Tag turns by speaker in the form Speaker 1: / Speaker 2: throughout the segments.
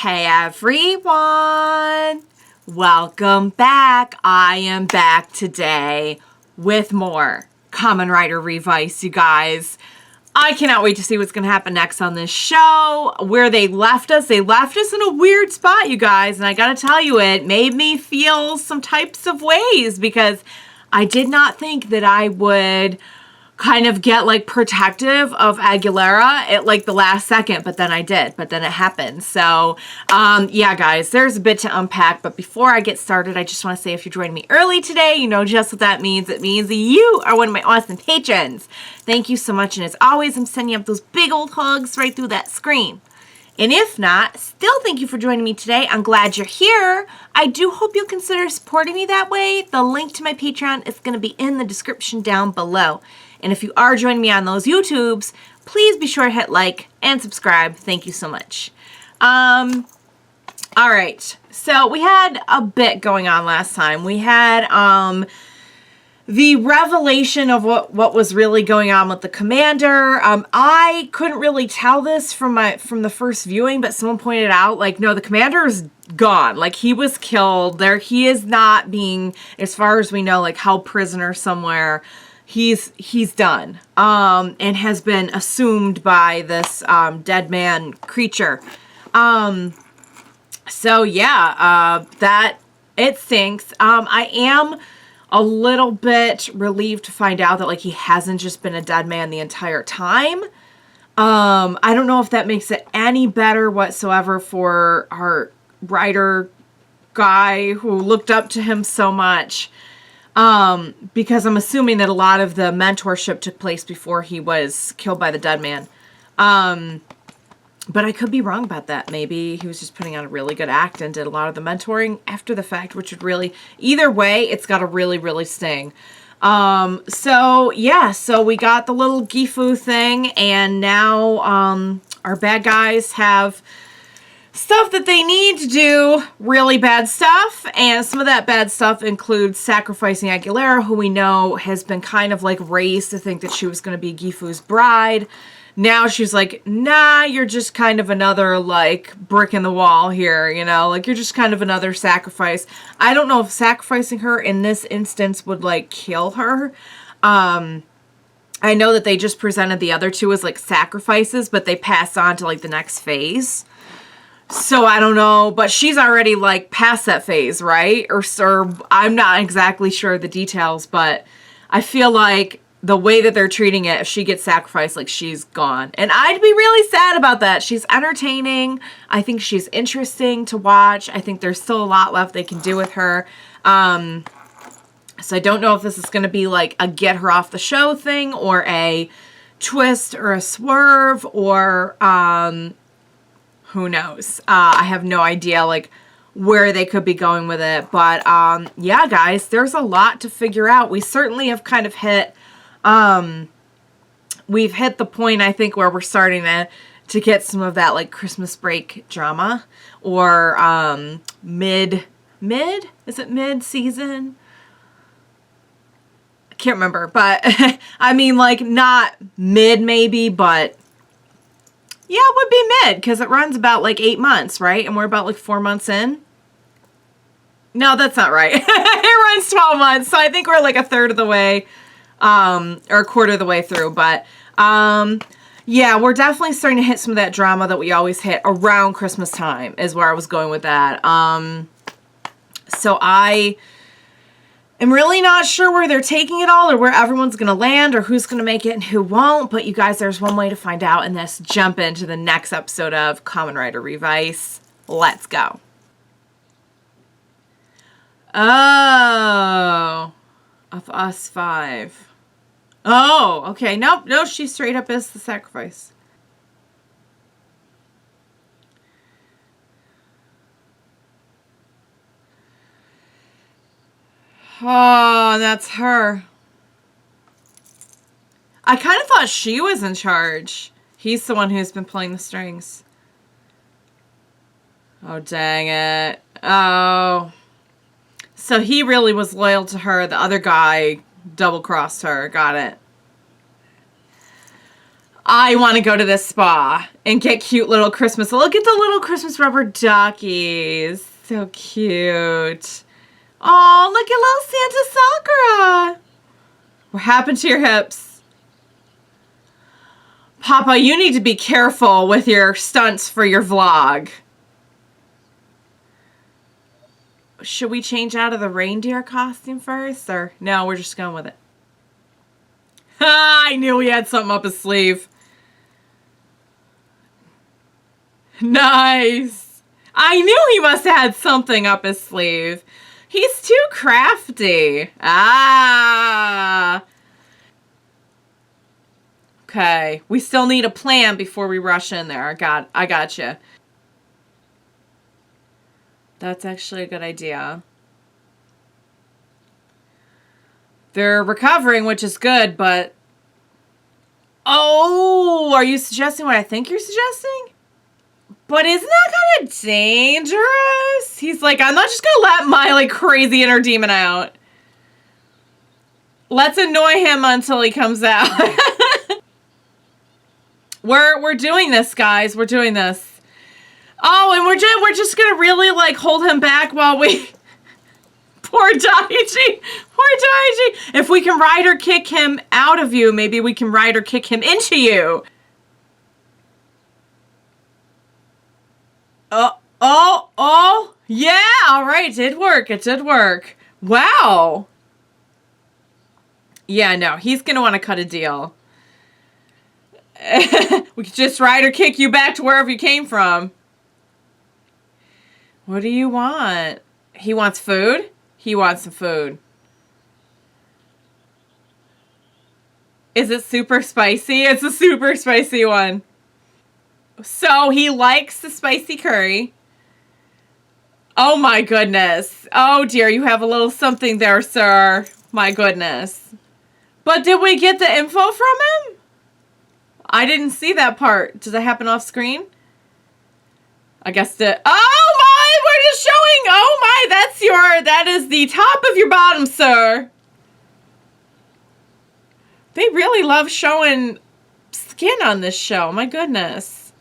Speaker 1: Hey everyone! Welcome back. I am back today with more Kamen Rider Revice, you guys. I cannot wait to see what's going to happen next on this show. Where they left us in a weird spot, you guys. And I gotta tell you, it made me feel some types of ways because I did not think that I would kind of get like protective of Aguilera at like the last second, but then I did, but then it happened. So yeah guys, there's a bit to unpack, but before I get started, I just want to say if you're joining me early today, you know just what that means. It means that you are one of my awesome patrons. Thank you so much, and as always, I'm sending up those big old hugs right through that screen. And if not, still thank you for joining me today. I'm glad you're here. I do hope you'll consider supporting me that way. The link to my Patreon is going to be in the description down below. And if you are joining me on those YouTubes, please be sure to hit like and subscribe. Thank you so much. All right. So we had a bit going on last time. We had the revelation of what was really going on with the commander. I couldn't really tell this from the first viewing, but someone pointed out, like, no, the commander is gone. Like, he was killed. He is not being, as far as we know, like, held prisoner somewhere. He's done, and has been assumed by this, Deadman creature. So yeah, that, it stinks. I am a little bit relieved to find out that, like, he hasn't just been a dead man the entire time. I don't know if that makes it any better whatsoever for our writer guy who looked up to him so much. Because I'm assuming that a lot of the mentorship took place before he was killed by the dead man. But I could be wrong about that. Maybe he was just putting on a really good act and did a lot of the mentoring after the fact, which would really, either way, it's got to really, really sting. So yeah, so we got the little Gifu thing, and now, our bad guys have stuff that they need to do, really bad stuff, and some of that bad stuff includes sacrificing Aguilera, who we know has been kind of like raised to think that she was going to be Gifu's bride. Now she's like, nah, you're just kind of another, like, brick in the wall here, you know? Like, you're just kind of another sacrifice. I don't know if sacrificing her in this instance would, like, kill her. I know that they just presented the other two as, like, sacrifices, but they passed on to, like, the next phase. So I don't know, but she's already, like, past that phase, right? Or I'm not exactly sure of the details, but I feel like the way that they're treating it, if she gets sacrificed, like, she's gone. And I'd be really sad about that. She's entertaining. I think she's interesting to watch. I think there's still a lot left they can do with her. So I don't know if this is going to be, like, a get her off the show thing, or a twist, or a swerve, or, who knows? I have no idea, like, where they could be going with it. But, yeah, guys, there's a lot to figure out. We certainly have kind of hit, we've hit the point, I think, where we're starting to get some of that, like, Christmas break drama. Or, is it mid-season? I can't remember. But, I mean, like, not mid, maybe, but yeah, it would be mid, because it runs about, like, 8 months, right? And we're about, like, 4 months in. No, that's not right. It runs 12 months, so I think we're, like, a third of the way, or a quarter of the way through. But, yeah, we're definitely starting to hit some of that drama that we always hit around Christmas time, is where I was going with that. So I am really not sure where they're taking it all, or where everyone's going to land, or who's going to make it and who won't. But you guys, there's one way to find out, and that's jump into the next episode of Kamen Rider Revice. Let's go. Oh, of us 5. Oh, okay. Nope, no, she straight up is the sacrifice. Oh, that's her. I kind of thought she was in charge. He's the one who's been pulling the strings. Oh, dang it. Oh. So he really was loyal to her. The other guy double-crossed her. Got it. I want to go to this spa and get cute little Christmas. Look at the little Christmas rubber duckies. So cute. Oh, look at little Santa Sakura. What happened to your hips? Papa, you need to be careful with your stunts for your vlog. Should we change out of the reindeer costume first? Or no, we're just going with it. I knew he had something up his sleeve. Nice. I knew he must have had something up his sleeve. He's too crafty. Ah. Okay. We still need a plan before we rush in there. I got you. That's actually a good idea. They're recovering, which is good, but... Oh, are you suggesting what I think you're suggesting? But isn't that kind of dangerous? He's like, I'm not just going to let my, like, crazy inner demon out. Let's annoy him until he comes out. We're doing this, guys. We're doing this. Oh, and we're just going to really, like, hold him back while we... Poor Daichi. Poor Daichi. If we can rider kick him out of you, maybe we can rider kick him into you. Oh. Yeah, all right. It did work. It did work. Wow. Yeah, no. He's going to want to cut a deal. We could just rider kick you back to wherever you came from. What do you want? He wants food? He wants some food. Is it super spicy? It's a super spicy one. So he likes the spicy curry. Oh my goodness. Oh dear, you have a little something there, sir. My goodness. But did we get the info from him? I didn't see that part. Does that happen off screen? I guess the... Oh my! We're just showing... Oh my! That is the top of your bottom, sir. They really love showing skin on this show. My goodness.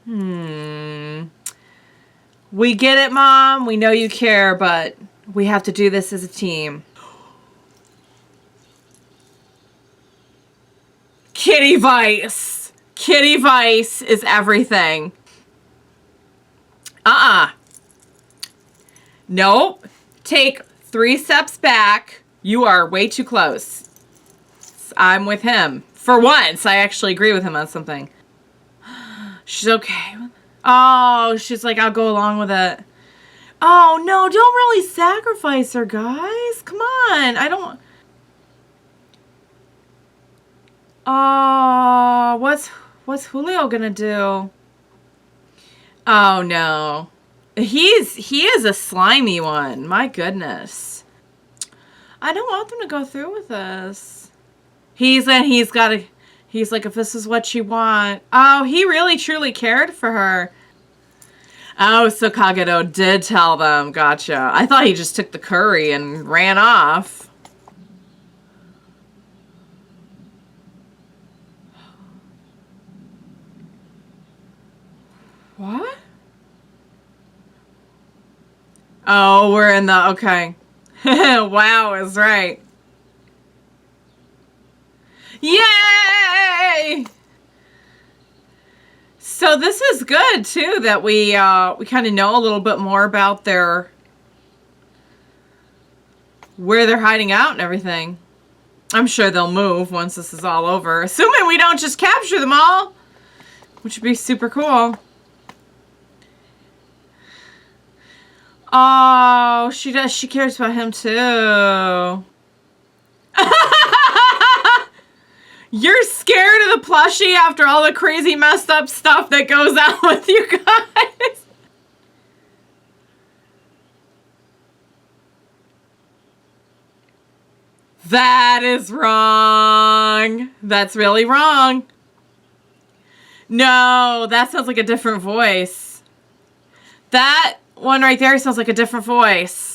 Speaker 1: We get it, Mom. We know you care, but we have to do this as a team. Kitty Vice. Kitty Vice is everything. Nope. Take 3 steps back. You are way too close. I'm with him. For once, I actually agree with him on something. She's okay. Oh, she's like, I'll go along with it. Oh, no, don't really sacrifice her, guys. Come on. I don't... Oh, what's Julio gonna do? Oh, no. He is a slimy one. My goodness. I don't want them to go through with this. He's like, if this is what you want. Oh, he really truly cared for her. Oh, so Kagerou did tell them. Gotcha. I thought he just took the curry and ran off. What? Oh, we're in the... Okay. Wow is right. Yay! So this is good, too, that we kind of know a little bit more about where they're hiding out and everything. I'm sure they'll move once this is all over. Assuming we don't just capture them all, which would be super cool. Oh, she does. She cares about him, too. You're scared of the plushie after all the crazy messed up stuff that goes on with you guys. That is wrong. That's really wrong. No, that sounds like a different voice. That one right there sounds like a different voice.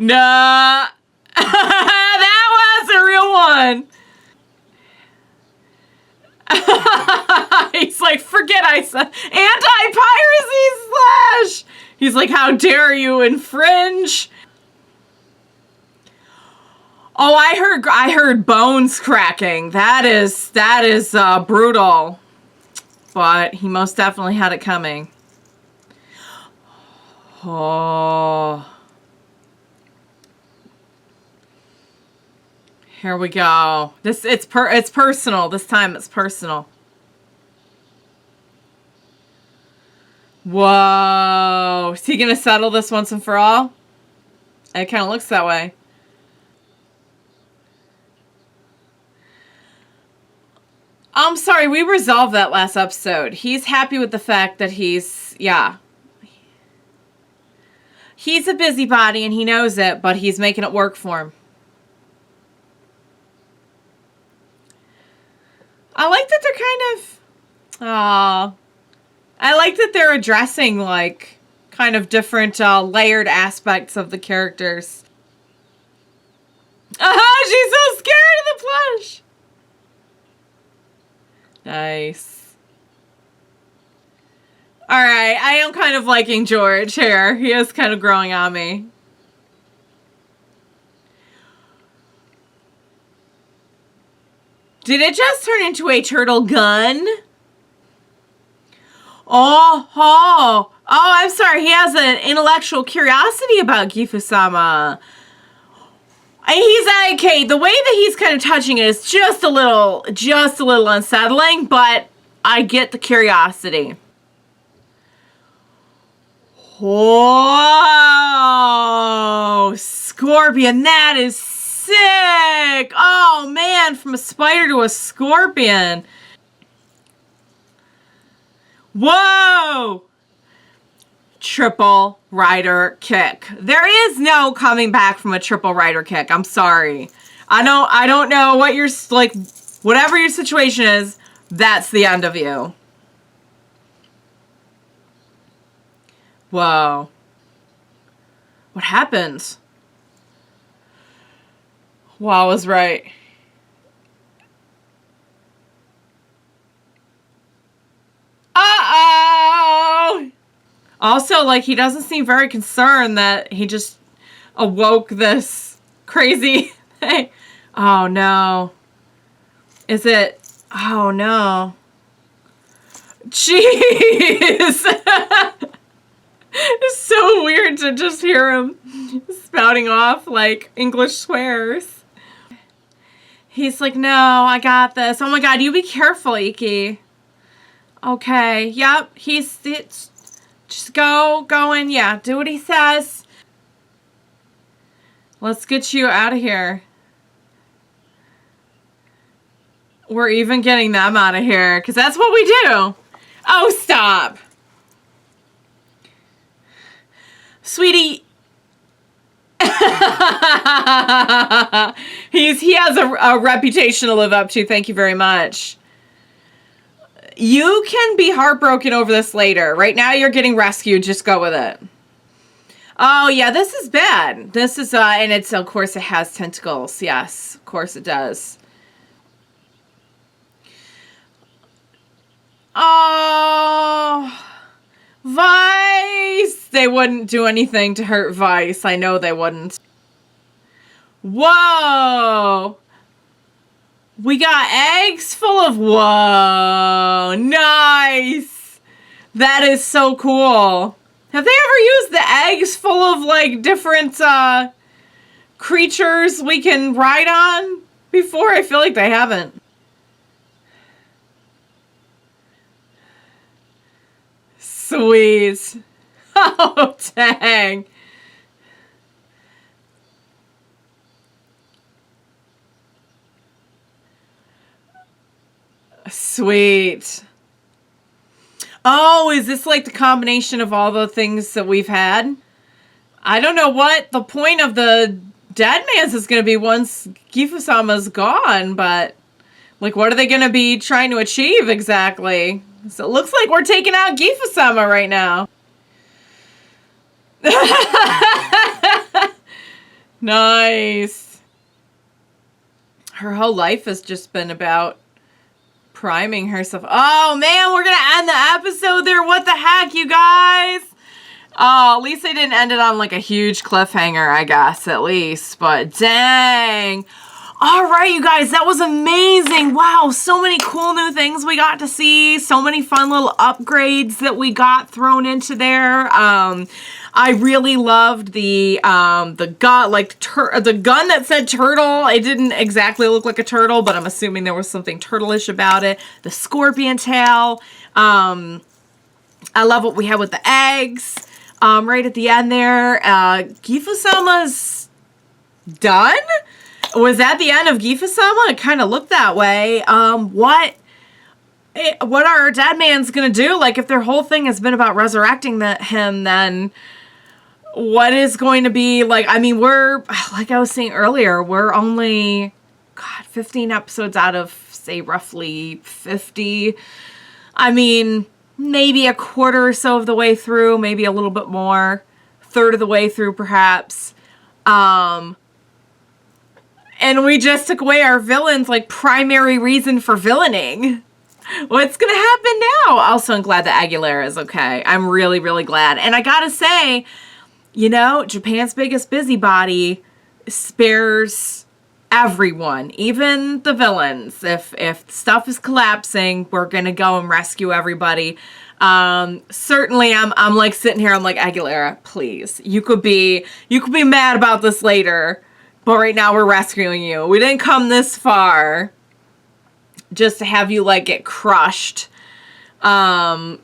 Speaker 1: No. That was a real one. He's like, forget I said anti-piracy slash. He's like, how dare you infringe? Oh, I heard bones cracking. That is brutal. But he most definitely had it coming. Oh. Here we go. It's personal. This time it's personal. Whoa. Is he going to settle this once and for all? It kind of looks that way. I'm sorry, we resolved that last episode. He's happy with the fact that he's a busybody and he knows it, but he's making it work for him. I like that they're I like that they're addressing, like, kind of different layered aspects of the characters. She's so scared of the plush! Nice. Alright, I am kind of liking George here. He is kind of growing on me. Did it just turn into a turtle gun? Oh, I'm sorry. He has an intellectual curiosity about Gifu-sama. He's okay. The way that he's kind of touching it is just a little unsettling, but I get the curiosity. Whoa, Scorpion, that is sick. Oh man, from a spider to a scorpion. Whoa! Triple rider kick. There is no coming back from a triple rider kick. I'm sorry. I don't know what your, like, whatever your situation is, that's the end of you. Whoa. What happened? Wow, I was right. Uh-oh! Also, like, he doesn't seem very concerned that he just awoke this crazy thing. Oh, no. Is it? Oh, no. Jeez! It's so weird to just hear him spouting off, like, English swears. He's like, no, I got this. Oh, my God, you be careful, Iki. Okay, yep, it's just go in, yeah, do what he says. Let's get you out of here. We're even getting them out of here, because that's what we do. Oh, stop. Sweetie. He has a reputation to live up to, thank you very much. You can be heartbroken over this later. Right now you're getting rescued. Just go with it. Oh, yeah, this is bad. This is, and it's, of course, it has tentacles. Yes, of course it does. Oh, Vice. They wouldn't do anything to hurt Vice. I know they wouldn't. Whoa. We got eggs full of... Whoa. Nice. That is so cool. Have they ever used the eggs full of, like, different creatures we can ride on before? I feel like they haven't. Sweet. Oh, dang. Sweet. Oh, is this like the combination of all the things that we've had? I don't know what the point of the Deadmans is going to be once Gifu-sama's gone, but like, what are they going to be trying to achieve exactly? So it looks like we're taking out Gifu-sama right now. Nice. Her whole life has just been about priming herself. Oh man, we're gonna end the episode there. What the heck, you guys? Oh, at least they didn't end it on like a huge cliffhanger, I guess, at least. But dang. All right, you guys, that was amazing. Wow, so many cool new things we got to see. So many fun little upgrades that we got thrown into there. I really loved the gun, the gun that said turtle. It didn't exactly look like a turtle, but I'm assuming there was something turtleish about it. The scorpion tail. I love what we had with the eggs. Right at the end there, Gifu-sama's done? Was that the end of Gifu-sama? It kind of looked that way. What are Deadmans gonna do? Like, if their whole thing has been about resurrecting him, then what is going to be, like, I mean, we're, like I was saying earlier, we're only, 15 episodes out of, say, roughly 50. I mean, maybe a quarter or so of the way through, maybe a little bit more, third of the way through, perhaps. And we just took away our villain's, like, primary reason for villaining. What's gonna happen now? Also, I'm glad that Aguilera is okay. I'm really, really glad. And I gotta say, you know, Japan's biggest busybody spares everyone, even the villains. If stuff is collapsing, we're gonna go and rescue everybody. Certainly I'm like sitting here, I'm like, Aguilera, please. You could be mad about this later. But right now we're rescuing you. We didn't come this far just to have you, like, get crushed. I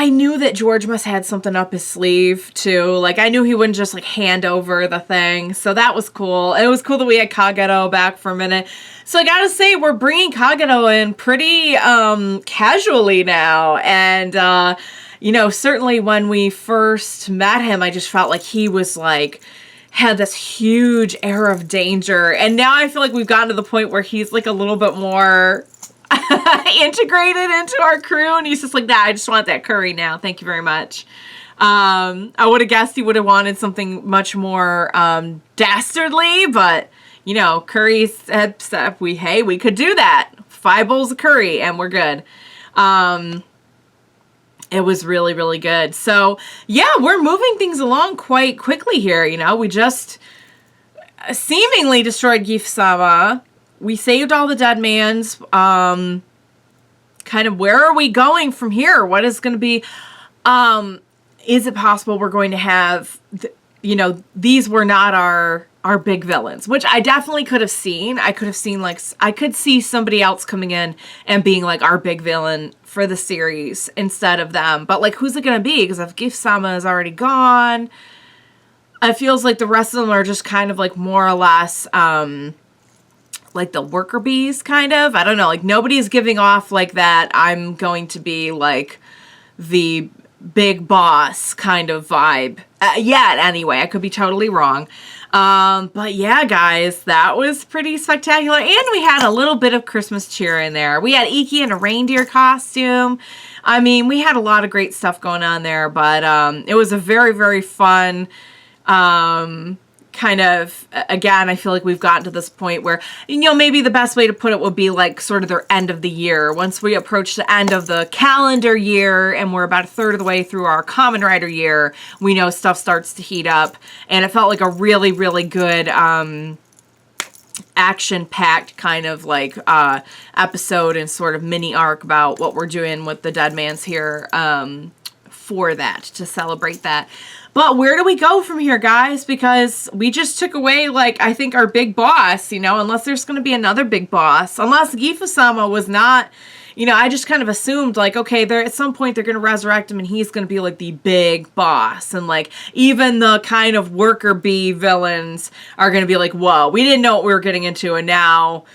Speaker 1: knew that George must have had something up his sleeve, too. Like, I knew he wouldn't just, like, hand over the thing. So that was cool. It was cool that we had Kagerou back for a minute. So I gotta say, we're bringing Kagerou in pretty casually now. And, you know, certainly when we first met him, I just felt like he was, like, had this huge air of danger. And now I feel like we've gotten to the point where he's, like, a little bit more integrated into our crew. And he's just like, nah, I just want that curry now. Thank you very much. I would have guessed he would have wanted something much more dastardly. But, you know, curry said, hey, we could do that. 5 bowls of curry and we're good. It was really, really good. So, yeah, we're moving things along quite quickly here, you know. We just seemingly destroyed Gifu-sama. We saved all the Deadmans. Kind of, where are we going from here? What is going to be... is it possible we're going to have... you know, these were not our big villains, which I definitely could have seen. I could have seen, like, I could see somebody else coming in and being, like, our big villain for the series instead of them. But, like, who's it going to be? Because if Gifu-sama is already gone, it feels like the rest of them are just kind of, like, more or less, like, the worker bees, kind of. I don't know. Like, nobody's giving off, like, that I'm going to be, like, the big boss kind of vibe. Yet, anyway. I could be totally wrong. But yeah, guys, that was pretty spectacular. And we had a little bit of Christmas cheer in there. We had Iki in a reindeer costume. I mean, we had a lot of great stuff going on there, but it was a very, very fun kind of, again, I feel like we've gotten to this point where, you know, maybe the best way to put it would be like sort of their end of the year. Once we approach the end of the calendar year and we're about a third of the way through our Kamen Rider year, we know stuff starts to heat up. And it felt like a really, really good action-packed kind of like episode and sort of mini arc about what we're doing with the Deadmans here for that, to celebrate that. But where do we go from here, guys? Because we just took away, like, I think our big boss, you know, unless there's going to be another big boss. Unless Gifu-sama was not, you know, I just kind of assumed, like, okay, there at some point they're going to resurrect him and he's going to be, like, the big boss. And, like, even the kind of worker bee villains are going to be like, whoa, we didn't know what we were getting into and now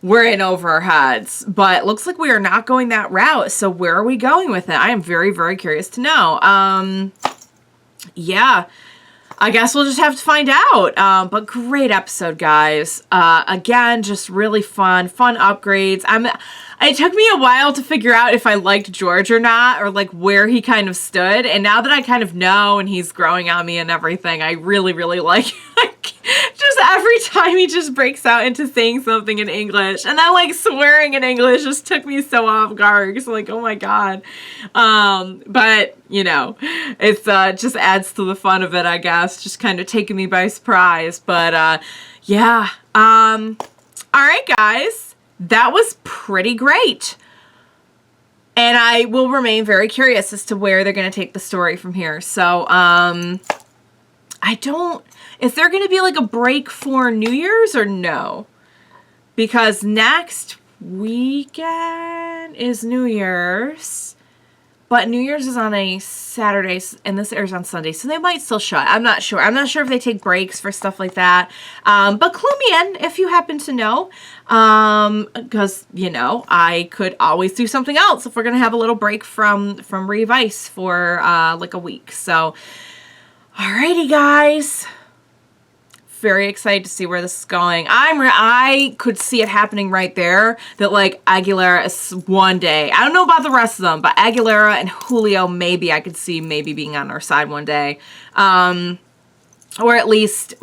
Speaker 1: we're in over our heads. But it looks like we are not going that route. So where are we going with it? I am very, very curious to know. Yeah. I guess we'll just have to find out. But great episode, guys. Again, just really fun upgrades. It took me a while to figure out if I liked George or not, or like where he kind of stood. And now that I kind of know and he's growing on me and everything, I really, really like just every time he just breaks out into saying something in English. And then like swearing in English just took me so off guard. It's like, oh my God. But you know, it's just adds to the fun of it, I guess. Just kind of taking me by surprise. But yeah. All right, guys. That was pretty great. And I will remain very curious as to where they're going to take the story from here. So, is there going to be like a break for New Year's or no? Because next weekend is New Year's. But New Year's is on a Saturday, and this airs on Sunday, so they might still show it. I'm not sure. I'm not sure if they take breaks for stuff like that. But clue me in if you happen to know. Because, you know, I could always do something else if we're going to have a little break from Revice for, like a week. So, alrighty, guys. Very excited to see where this is going. I could see it happening right there, that like Aguilera is one day. I don't know about the rest of them, but Aguilera and Julio, maybe I could see maybe being on our side one day. Or at least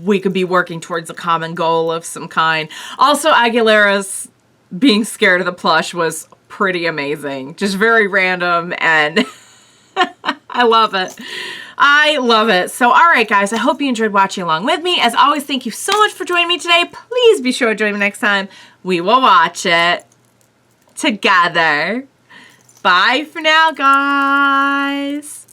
Speaker 1: we could be working towards a common goal of some kind. Also, Aguilera's being scared of the plush was pretty amazing. Just very random, and I love it. I love it. So, all right, guys, I hope you enjoyed watching along with me. As always, thank you so much for joining me today. Please be sure to join me next time. We will watch it together. Bye for now, guys.